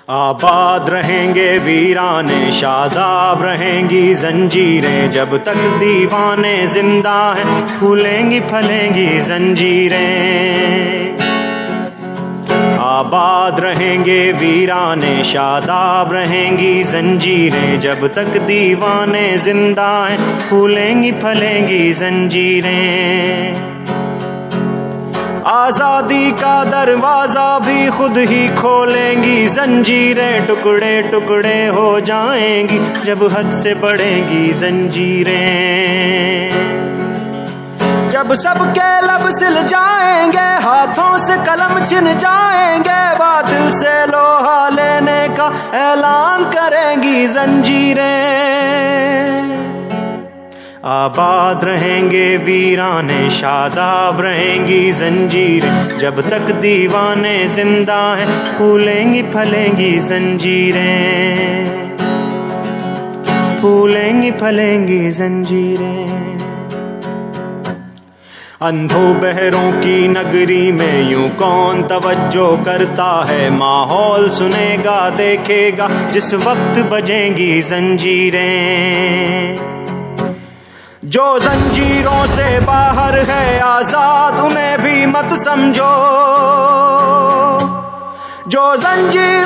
आबाद रहेंगे वीराने, शादाब रहेंगी जंजीरें, जब तक दीवाने जिंदा हैं फूलेंगी फलेंगी जंजीरें। आबाद रहेंगे वीराने, शादाब रहेंगी जंजीरें, जब तक दीवाने जिंदा हैं फूलेंगी फलेंगी जंजीरें। आजादी का दरवाजा भी खुद ही खोलेंगी जंजीरें, टुकड़े टुकड़े हो जाएंगी जब हद से बढ़ेंगी जंजीरें। जब सबके लब सिल जाएंगे, हाथों से कलम छिन जाएंगे, बातिल से लोहा लेने का ऐलान करेंगी जंजीरें। आबाद रहेंगे वीराने, शादाब रहेंगी जंजीरें, जब तक दीवाने जिंदा हैं फूलेंगी फलेंगी जंजीरें, फूलेंगी फलेंगी जंजीरें। अंधों बहरों की नगरी में यूं कौन तवज्जो करता है, माहौल सुनेगा देखेगा जिस वक्त बजेंगी जंजीरें। जो जंजीरों से बाहर है आजाद उन्हें भी मत समझो, जो जंजीर